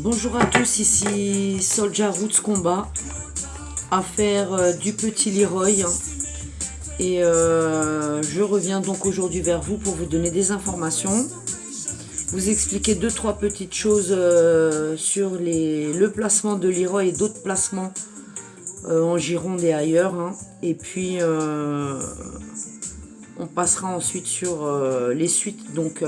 Bonjour à tous, ici Soldier Roots Combat, affaire du petit Leroy. Et je reviens donc aujourd'hui vers vous pour vous donner des informations, vous expliquer deux trois petites choses sur le placement de Leroy et d'autres placements en Gironde et ailleurs. Et puis on passera ensuite sur les suites donc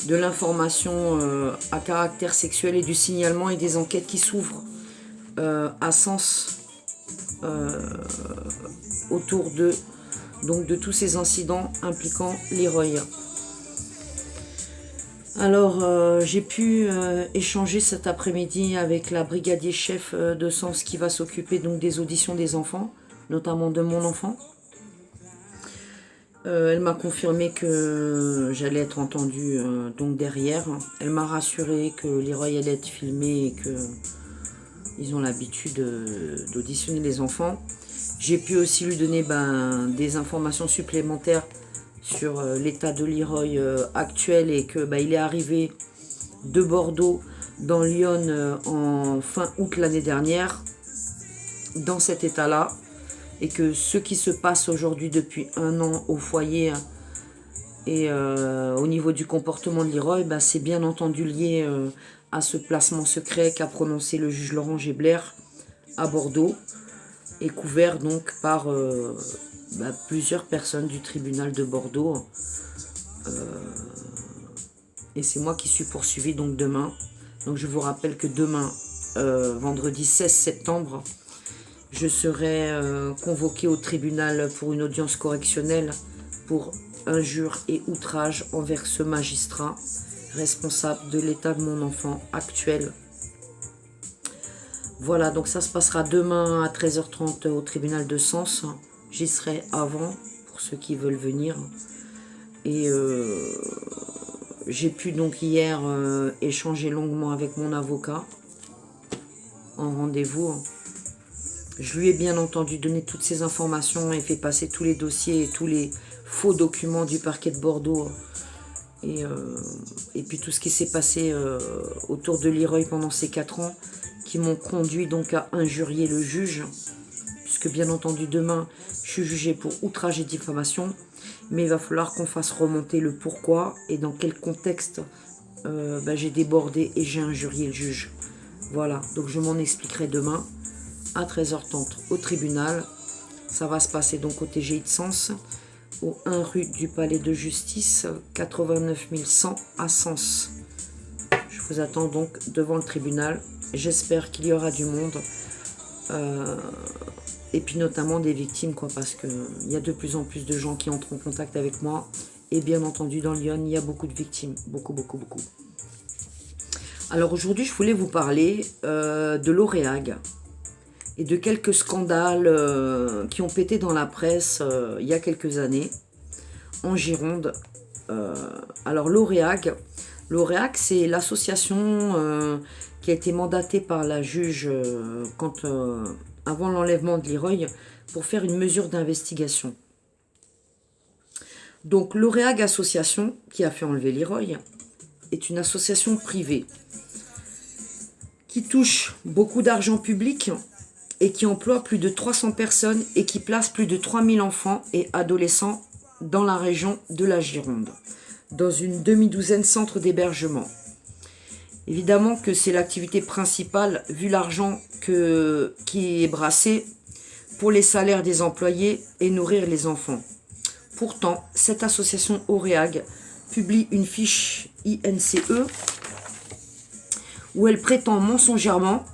de l'information à caractère sexuel et du signalement et des enquêtes qui s'ouvrent à Sens autour de tous ces incidents impliquant Leroy. Alors j'ai pu échanger cet après-midi avec la brigadier chef de Sens qui va s'occuper donc des auditions des enfants, notamment de mon enfant. Elle m'a confirmé que j'allais être entendue donc derrière. Elle m'a rassuré que Leroy allait être filmé et qu'ils ont l'habitude d'auditionner les enfants. J'ai pu aussi lui donner des informations supplémentaires sur l'état de Leroy actuel et que il est arrivé de Bordeaux dans Lyon en fin août l'année dernière dans cet état-là. Et que ce qui se passe aujourd'hui depuis 1 an au foyer et au niveau du comportement de Leroy, c'est bien entendu lié à ce placement secret qu'a prononcé le juge Laurent Gebler à Bordeaux et couvert donc par plusieurs personnes du tribunal de Bordeaux. Et c'est moi qui suis poursuivi donc demain. Donc je vous rappelle que demain, vendredi 16 septembre, je serai convoqué au tribunal pour une audience correctionnelle pour injure et outrage envers ce magistrat responsable de l'état de mon enfant actuel. Voilà, donc ça se passera demain à 13h30 au tribunal de Sens. J'y serai avant pour ceux qui veulent venir. Et j'ai pu donc hier échanger longuement avec mon avocat en rendez-vous. Je lui ai bien entendu donné toutes ces informations et fait passer tous les dossiers et tous les faux documents du parquet de Bordeaux. Et puis tout ce qui s'est passé autour de Leroy pendant ces 4 ans qui m'ont conduit donc à injurier le juge. Puisque bien entendu demain, je suis jugé pour outrage et diffamation. Mais il va falloir qu'on fasse remonter le pourquoi et dans quel contexte j'ai débordé et j'ai injurié le juge. Voilà, donc je m'en expliquerai demain à 13h30 au tribunal. Ça va se passer donc au TGI de Sens, au 1 rue du Palais de Justice, 89 100 à Sens. Je vous attends donc devant le tribunal. J'espère qu'il y aura du monde. Et puis notamment des victimes, parce qu'il y a de plus en plus de gens qui entrent en contact avec moi. Et bien entendu, dans Lyon, il y a beaucoup de victimes. Beaucoup, beaucoup, beaucoup. Alors aujourd'hui, je voulais vous parler de l'Oréag et de quelques scandales qui ont pété dans la presse il y a quelques années en Gironde. Alors l'Oréag, c'est l'association qui a été mandatée par la juge avant l'enlèvement de Leroy pour faire une mesure d'investigation. Donc l'Oréag Association, qui a fait enlever Leroy, est une association privée qui touche beaucoup d'argent public et qui emploie plus de 300 personnes et qui place plus de 3000 enfants et adolescents dans la région de la Gironde, dans une demi-douzaine de centres d'hébergement. Évidemment que c'est l'activité principale, vu l'argent qui est brassé pour les salaires des employés et nourrir les enfants. Pourtant, cette association Oréag publie une fiche INCE où elle prétend mensongèrement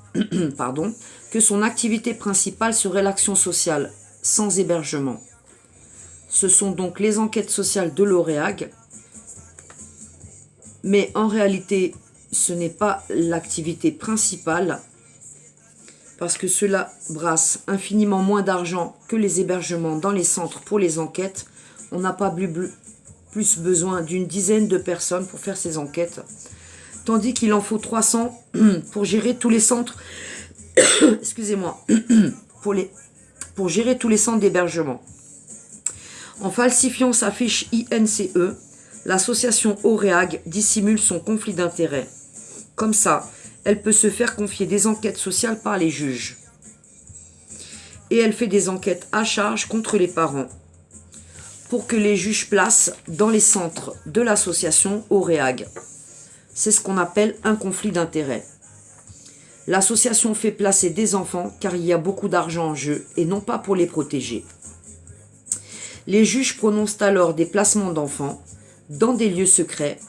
que son activité principale serait l'action sociale, sans hébergement. Ce sont donc les enquêtes sociales de l'Oréag, mais en réalité, ce n'est pas l'activité principale, parce que cela brasse infiniment moins d'argent que les hébergements dans les centres pour les enquêtes. On n'a pas plus besoin d'une dizaine de personnes pour faire ces enquêtes, tandis qu'il en faut 300 pour gérer tous les centres excusez-moi, pour gérer tous les centres d'hébergement. En falsifiant sa fiche INCE, l'association Oréag dissimule son conflit d'intérêts. Comme ça, elle peut se faire confier des enquêtes sociales par les juges. Et elle fait des enquêtes à charge contre les parents pour que les juges placent dans les centres de l'association Auréag. C'est ce qu'on appelle un conflit d'intérêts. L'association fait placer des enfants car il y a beaucoup d'argent en jeu et non pas pour les protéger. Les juges prononcent alors des placements d'enfants dans des lieux secrets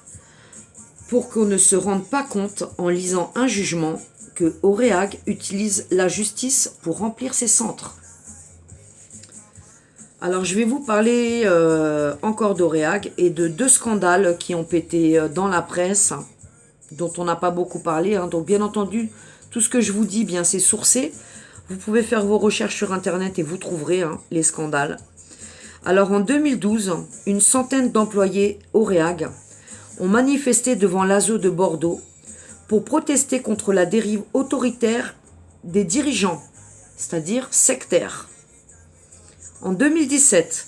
pour qu'on ne se rende pas compte en lisant un jugement que Auréag utilise la justice pour remplir ses centres. Alors je vais vous parler encore d'Auréag et de 2 scandales qui ont pété dans la presse, dont on n'a pas beaucoup parlé. Donc bien entendu, tout ce que je vous dis, bien c'est sourcé. Vous pouvez faire vos recherches sur internet et vous trouverez les scandales. Alors en 2012, une centaine d'employés Auréag ont manifesté devant l'ASO de Bordeaux pour protester contre la dérive autoritaire des dirigeants, c'est-à-dire sectaires. En 2017,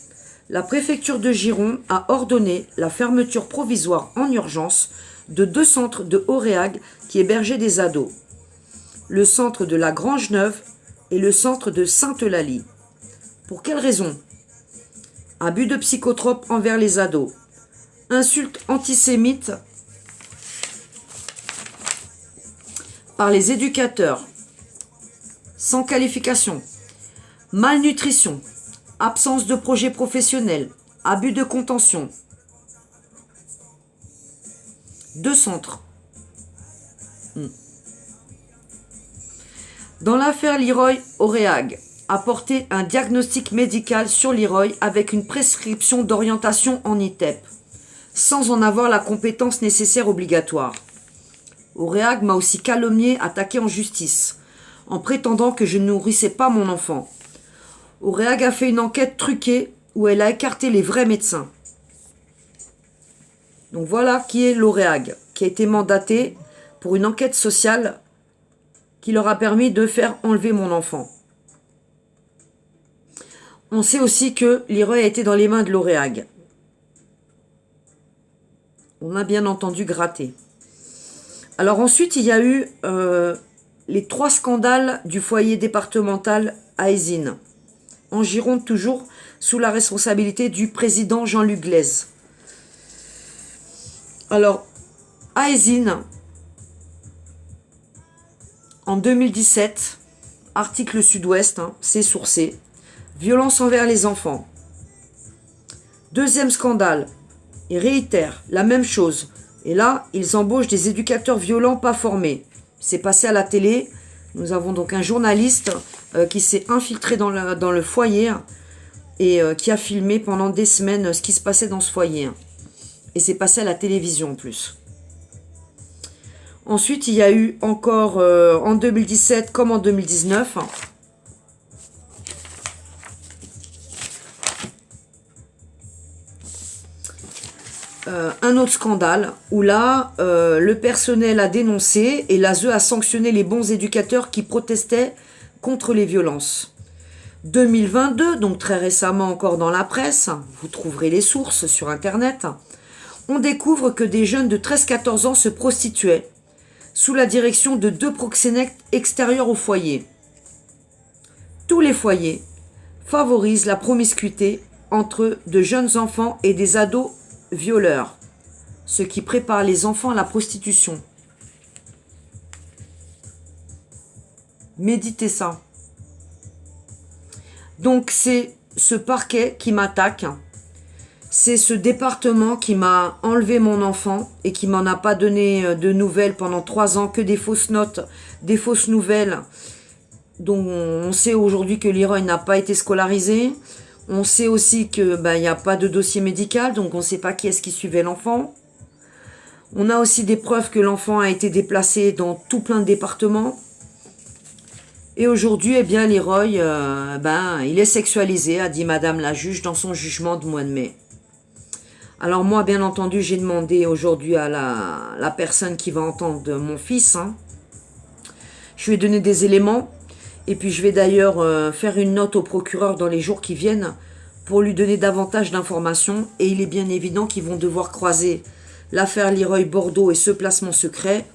la préfecture de Gironde a ordonné la fermeture provisoire en urgence de 2 centres de Auréag qui hébergeaient des ados. Le centre de la Grange-Neuve et le centre de Sainte-Eulalie. Pour quelles raisons? Abus de psychotropes envers les ados, insultes antisémites par les éducateurs, sans qualification, malnutrition, absence de projet professionnel, abus de contention. 2 centres. Dans l'affaire Leroy Auréag, a porté un diagnostic médical sur Leroy avec une prescription d'orientation en ITEP, sans en avoir la compétence nécessaire obligatoire. Auréag m'a aussi calomnié, attaqué en justice, en prétendant que je ne nourrissais pas mon enfant. Auréag a fait une enquête truquée où elle a écarté les vrais médecins. Donc voilà qui est l'Auréag, qui a été mandaté pour une enquête sociale qui leur a permis de faire enlever mon enfant. On sait aussi que Leroy a été dans les mains de l'Auréag. On a bien entendu gratté. Alors ensuite, il y a eu les 3 scandales du foyer départemental à Eysines, en Gironde toujours, sous la responsabilité du président Jean-Luc Glaise. Alors, à Eysines, en 2017, article Sud-Ouest, c'est sourcé, violence envers les enfants. 2e scandale, ils réitèrent la même chose. Et là, ils embauchent des éducateurs violents pas formés. C'est passé à la télé. Nous avons donc un journaliste qui s'est infiltré dans le foyer et qui a filmé pendant des semaines ce qui se passait dans ce foyer. Et c'est passé à la télévision en plus. Ensuite, il y a eu encore en 2017 comme en 2019... un autre scandale où là, le personnel a dénoncé et l'ASE a sanctionné les bons éducateurs qui protestaient contre les violences. 2022, donc très récemment encore dans la presse, vous trouverez les sources sur internet, on découvre que des jeunes de 13-14 ans se prostituaient sous la direction de 2 proxénètes extérieurs au foyer. Tous les foyers favorisent la promiscuité entre de jeunes enfants et des ados violeurs, ce qui prépare les enfants à la prostitution. Méditez ça. Donc c'est ce parquet qui m'attaque, c'est ce département qui m'a enlevé mon enfant et qui m'en a pas donné de nouvelles pendant 3 ans, que des fausses notes, des fausses nouvelles, dont on sait aujourd'hui que Leroy n'a pas été scolarisé. On sait aussi que il n'y a pas de dossier médical, donc on ne sait pas qui est-ce qui suivait l'enfant. On a aussi des preuves que l'enfant a été déplacé dans tout plein de départements. Et aujourd'hui, eh bien, Leroy, il est sexualisé, a dit Madame la juge dans son jugement de mois de mai. Alors moi, bien entendu, j'ai demandé aujourd'hui à la personne qui va entendre mon fils. Je lui ai donné des éléments. Et puis je vais d'ailleurs faire une note au procureur dans les jours qui viennent pour lui donner davantage d'informations. Et il est bien évident qu'ils vont devoir croiser l'affaire Leroy Bordeaux et ce placement secret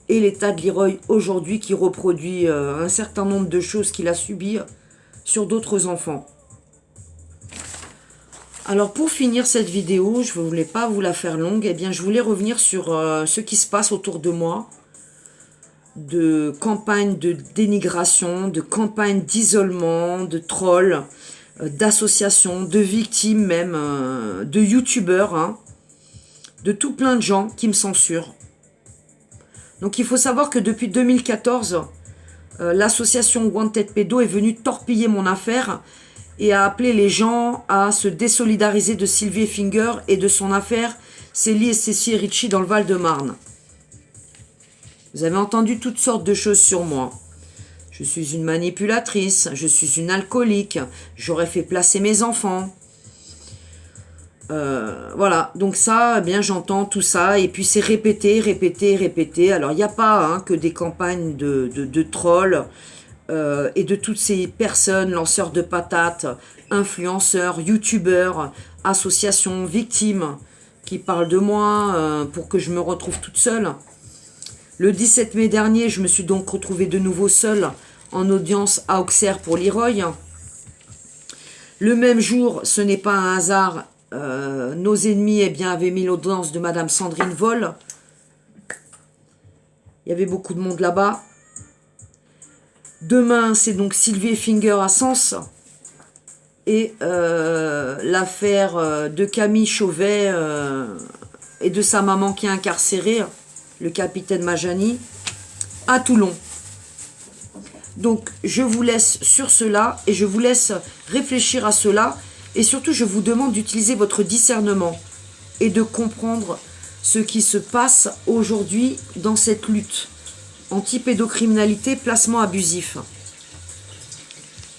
et l'état de Leroy aujourd'hui qui reproduit un certain nombre de choses qu'il a subies sur d'autres enfants. Alors pour finir cette vidéo, je ne voulais pas vous la faire longue, eh bien je voulais revenir sur ce qui se passe autour de moi, de campagnes de dénigration, de campagnes d'isolement, de trolls, d'associations, de victimes même, de youtubeurs, hein, de tout plein de gens qui me censurent. Donc il faut savoir que depuis 2014, l'association Wanted Pedo est venue torpiller mon affaire et a appelé les gens à se désolidariser de Sylvie Finger et de son affaire Célie et Cécile Ritchie dans le Val-de-Marne. Vous avez entendu toutes sortes de choses sur moi. Je suis une manipulatrice, je suis une alcoolique, j'aurais fait placer mes enfants. Voilà, donc ça, eh bien j'entends tout ça, et puis c'est répété, répété, répété. Alors il n'y a pas hein, que des campagnes de trolls et de toutes ces personnes, lanceurs de patates, influenceurs, youtubeurs, associations, victimes, qui parlent de moi pour que je me retrouve toute seule. Le 17 mai dernier, je me suis donc retrouvée de nouveau seule en audience à Auxerre pour Leroy. Le même jour, ce n'est pas un hasard, nos ennemis eh bien, avaient mis l'audience de Madame Sandrine Vol. Il y avait beaucoup de monde là-bas. Demain, c'est donc Sylvie Finger à Sens. Et l'affaire de Camille Chauvet et de sa maman qui est incarcérée, le capitaine Majani, à Toulon. Donc, je vous laisse sur cela et je vous laisse réfléchir à cela. Et surtout, je vous demande d'utiliser votre discernement et de comprendre ce qui se passe aujourd'hui dans cette lutte anti-pédocriminalité, placement abusif.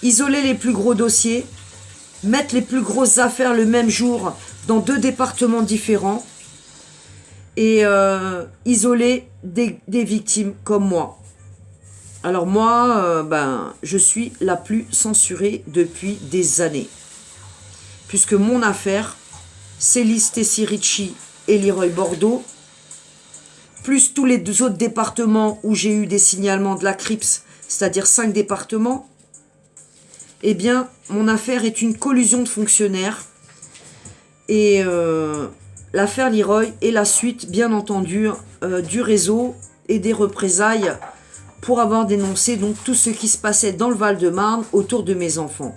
Isoler les plus gros dossiers, mettre les plus grosses affaires le même jour dans 2 départements différents et isoler des victimes comme moi. Alors moi, je suis la plus censurée depuis des années. Puisque mon affaire, Célie Stécie Ritchie et Leroy Bordeaux, plus tous les 2 autres départements où j'ai eu des signalements de la CRIPS, c'est-à-dire 5 départements, eh bien, mon affaire est une collusion de fonctionnaires. Et l'affaire Leroy est la suite, bien entendu, du réseau et des représailles pour avoir dénoncé donc tout ce qui se passait dans le Val-de-Marne autour de mes enfants.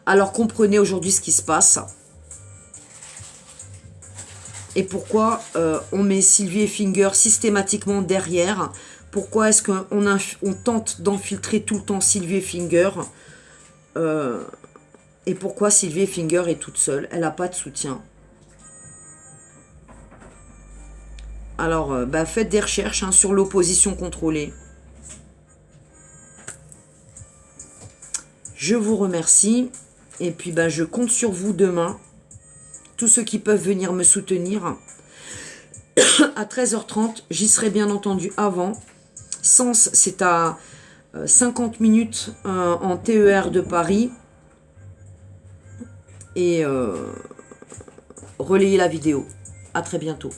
Alors comprenez aujourd'hui ce qui se passe. Et pourquoi on met Sylvie Finger systématiquement derrière. Pourquoi est-ce qu'on tente d'infiltrer tout le temps Sylvie Finger et pourquoi Sylvie Finger est toute seule. Elle n'a pas de soutien. Alors, faites des recherches hein, sur l'opposition contrôlée. Je vous remercie. Et puis, je compte sur vous demain. Tous ceux qui peuvent venir me soutenir. À 13h30, j'y serai bien entendu avant. Sens, c'est à 50 minutes en TER de Paris. Et relayez la vidéo. À très bientôt.